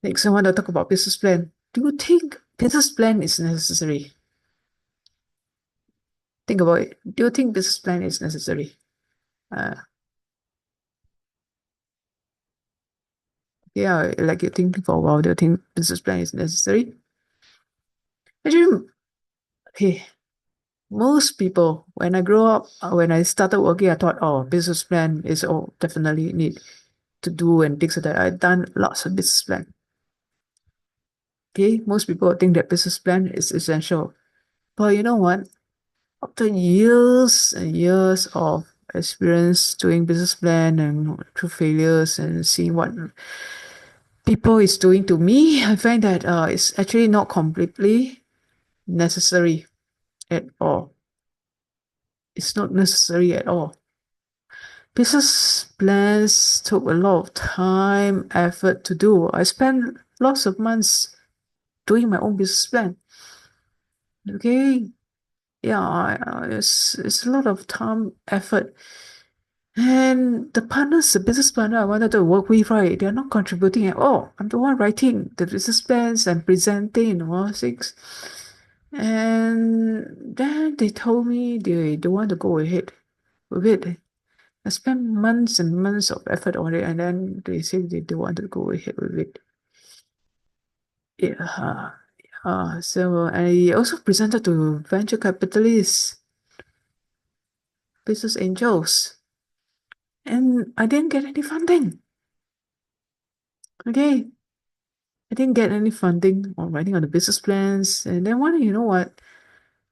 Next, I want to talk about business plan. Do you think business plan is necessary? Think about it. Do you think business plan is necessary? Uh, yeah, like you think for a while, do you think business plan is necessary? Actually, okay, most people, when I grew up, when I started working, I thought, oh, business plan is all definitely need to do and things like that. I've done lots of business plan. Okay, most people think that business plan is essential. But you know what? After years and years of experience doing business plan and through failures and seeing what people is doing to me, I find that it's actually not completely necessary at all. It's not necessary at all. Business plans took a lot of time, effort to do. I spent lots of months doing my own business plan. Okay, yeah, it's a lot of time, effort. And the partners, the business partner I wanted to work with, right, they're not contributing at all. I'm the one writing the business plans and presenting and all things. And then they told me they don't want to go ahead with it. I spent months and months of effort on it, and then they said they don't want to go ahead with it. Yeah. So I also presented to venture capitalists, business angels, and I didn't get any funding. Okay, I didn't get any funding on writing on the business plans. And then one, you know what?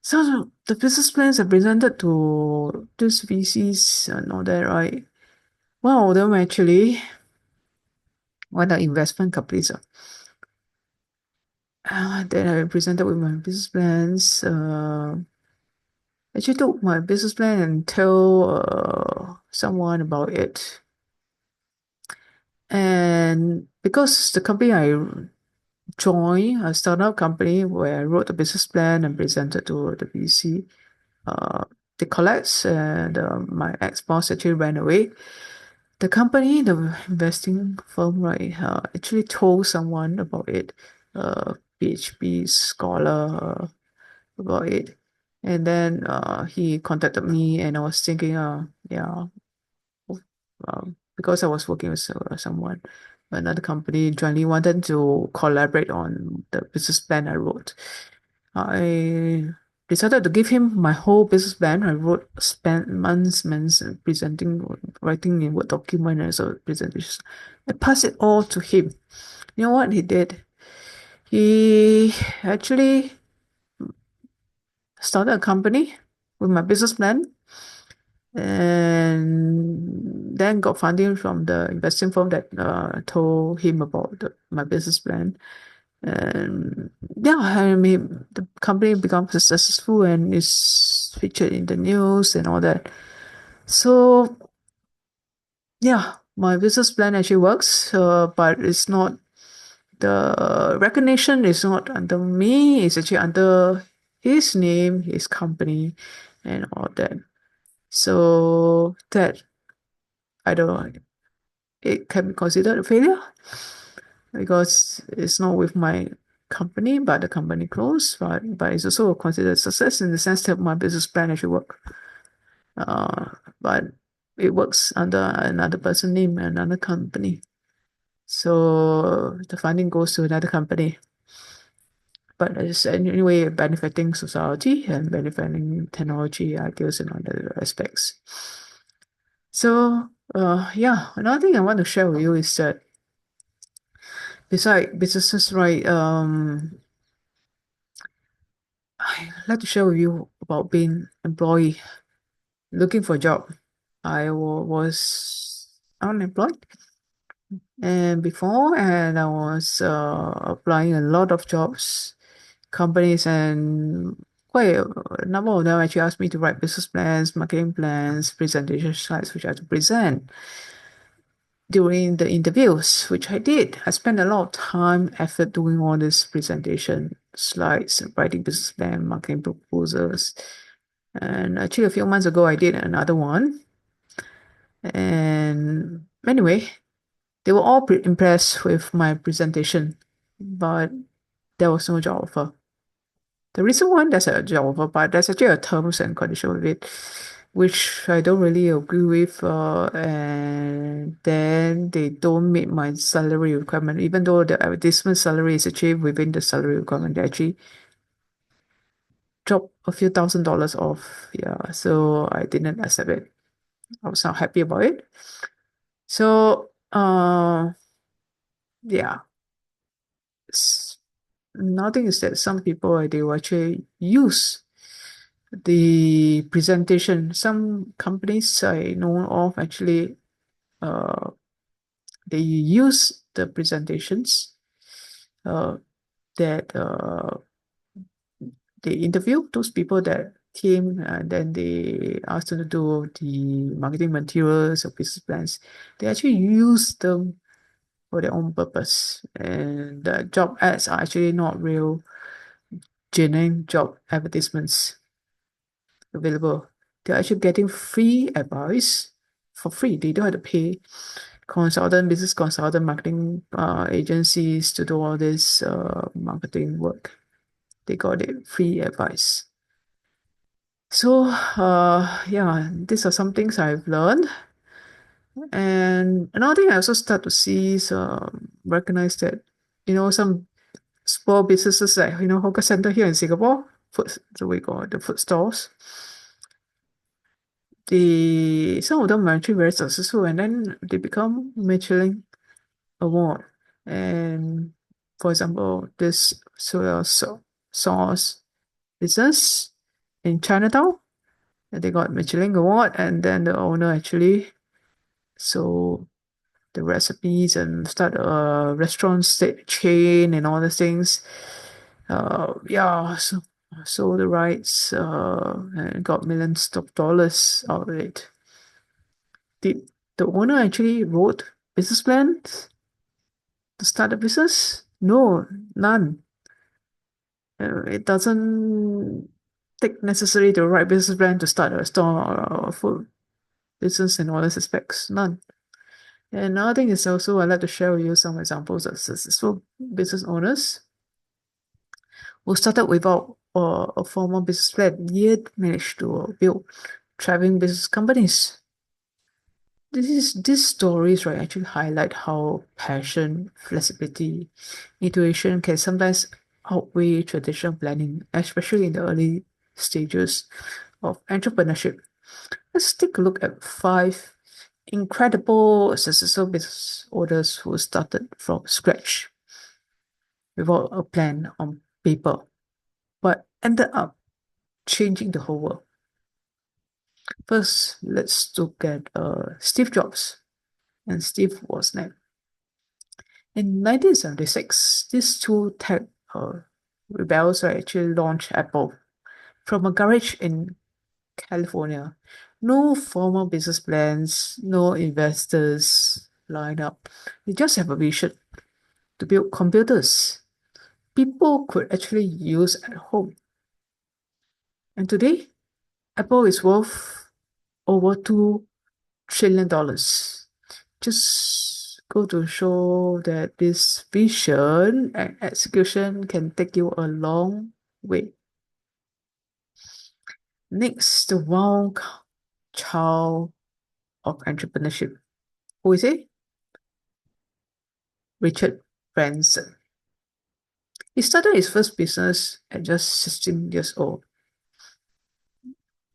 So the business plans are presented to these VCs and all that, right? One of them actually, one of the investment companies. Then I presented with my business plans. Actually took my business plan and tell someone about it. And because the company I joined, a startup company where I wrote the business plan and presented to the VC, uh, they collapsed and my ex-boss actually ran away. The company, the investing firm, right, actually told someone about it, PhD scholar about it. And then he contacted me and I was thinking, yeah, because I was working with someone, another company jointly wanted to collaborate on the business plan I wrote. I decided to give him my whole business plan. I wrote, spent months presenting, writing in Word document as a presentation. I passed it all to him. You know what he did? He actually started a company with my business plan and then got funding from the investing firm that told him about my business plan. And yeah, I mean, the company becomes successful and is featured in the news and all that. So yeah, my business plan actually works, but it's not the recognition is not under me. It's actually under his name, his company, and all that. So that I don't know, it can be considered a failure because it's not with my company, but the company closed. But it's also considered a success in the sense that my business plan actually work. Uh, but it works under another person name, another company. So the funding goes to another company. But it's anyway benefiting society and benefiting technology ideas and other aspects. So yeah, another thing I want to share with you is that beside businesses, right, I'd like to share with you about being employee, looking for a job. I was unemployed and before, and I was applying a lot of jobs, companies, and quite a number of them actually asked me to write business plans, marketing plans, presentation slides, which I had to present during the interviews, which I did. I spent a lot of time, effort doing all this presentation slides, writing business plan, marketing proposals. And actually, a few months ago, I did another one. And anyway, They were all impressed with my presentation, but there was no job offer. The reason why there's a job offer, but there's actually a terms and condition with it, which I don't really agree with. And then they don't meet my salary requirement, even though the advertisement salary is actually within the salary requirement. They actually drop a few $1,000s off. Yeah, so I didn't accept it. I was not happy about it. So, yeah. Another thing is that some people they will actually use the presentation. Some companies I know of actually they use the presentations that they interview those people that came and then they asked them to do the marketing materials or business plans. They actually use them for their own purpose. And the job ads are actually not real genuine job advertisements available. They're actually getting free advice for free. They don't have to pay consultant, business consultant, marketing agencies to do all this marketing work. They got it free advice. So yeah, these are some things I've learned. And another thing I also start to see is recognize that, some small businesses like, hawker center here in Singapore, food, so we got the food stalls. Some of them are actually very successful and then they become Michelin award. And for example, this sauce business in Chinatown, and they got Michelin award, and then the owner actually sold the recipes and start a restaurant chain and all these things. Yeah, so the rights and got millions of dollars out of it. Did the owner actually wrote business plans to start a business? No, none. It doesn't take necessary to write business plan to start a store or food business in all these aspects. None. And another thing is also I'd like to share with you some examples of successful business owners who started without a formal business plan, yet managed to build thriving business companies. These stories, right, actually highlight how passion, flexibility, intuition can sometimes outweigh traditional planning, especially in the early stages of entrepreneurship. Let's take a look at 5 incredible successful business owners who started from scratch without a plan on paper, but ended up changing the whole world. First, let's look at Steve Jobs and Steve Wozniak. In 1976, these two tech rebels actually launched Apple from a garage in California. No formal business plans, no investors lined up. They just have a vision to build computers people could actually use at home. And today, Apple is worth over $2 trillion. Just go to show that this vision and execution can take you a long way. Next, the wild child of entrepreneurship. Who is it? Richard Branson. He started his first business at just 16 years old,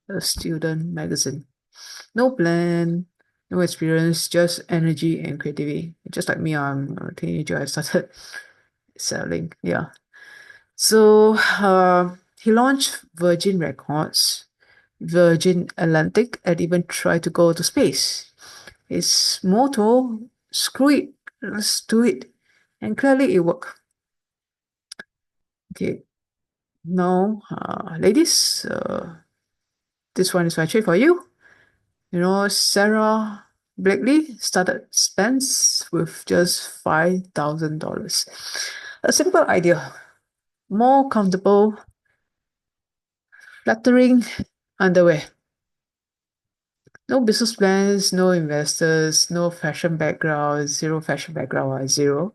a student magazine. No plan, no experience, just energy and creativity. Just like me, I'm a teenager. I started selling. Yeah. So he launched Virgin Records, Virgin Atlantic, and even tried to go to space. His motto, screw it, let's do it. And clearly it worked. Okay. Now, ladies, this one is actually for you. Sarah Blakely started Spence with just $5,000. A simple idea, more comfortable, flattering underwear. No business plans, no investors, no fashion background, zero fashion background, zero.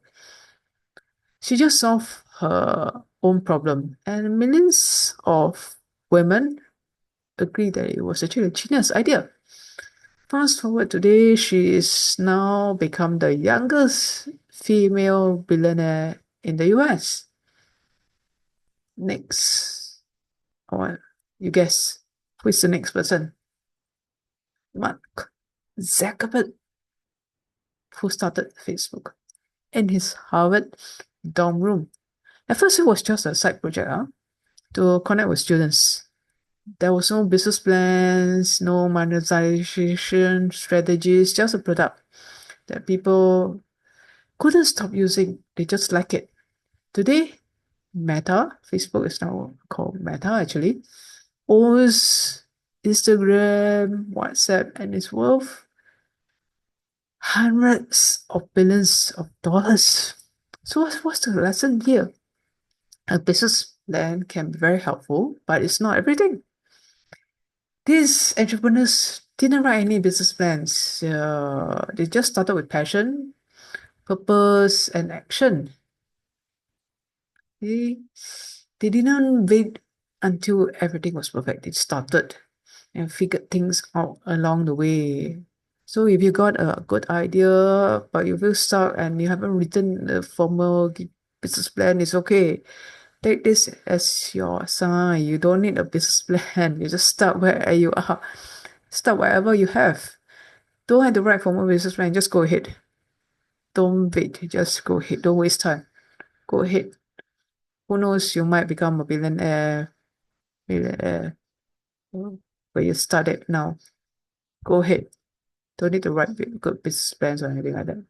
She just solved her own problem, and millions of women agree that it was actually a genius idea. Fast forward today, she is now become the youngest female billionaire in the US. Next, oh, you guess who is the next person? Mark Zuckerberg, who started Facebook in his Harvard dorm room. At first, it was just a side project to connect with students. There was no business plans, no monetization strategies, just a product that people couldn't stop using. They just like it. Today, Meta, Facebook is now called Meta actually, owns Instagram, WhatsApp, and it's worth hundreds of billions of dollars. So what's the lesson here? A business plan can be very helpful, but it's not everything. These entrepreneurs didn't write any business plans. They just started with passion, purpose, and action. They, they didn't wait until everything was perfect. They started and figured things out along the way. So if you got a good idea, but you feel stuck and you haven't written a formal business plan, it's okay. Take this as your sign. You don't need a business plan. You just start where you are. Start wherever you have. Don't have to write formal business plan. Just go ahead. Don't wait. Just go ahead. Don't waste time. Go ahead. Who knows? You might become a billionaire, millionaire. But you start it now. Go ahead. Don't need to write good business plans or anything like that.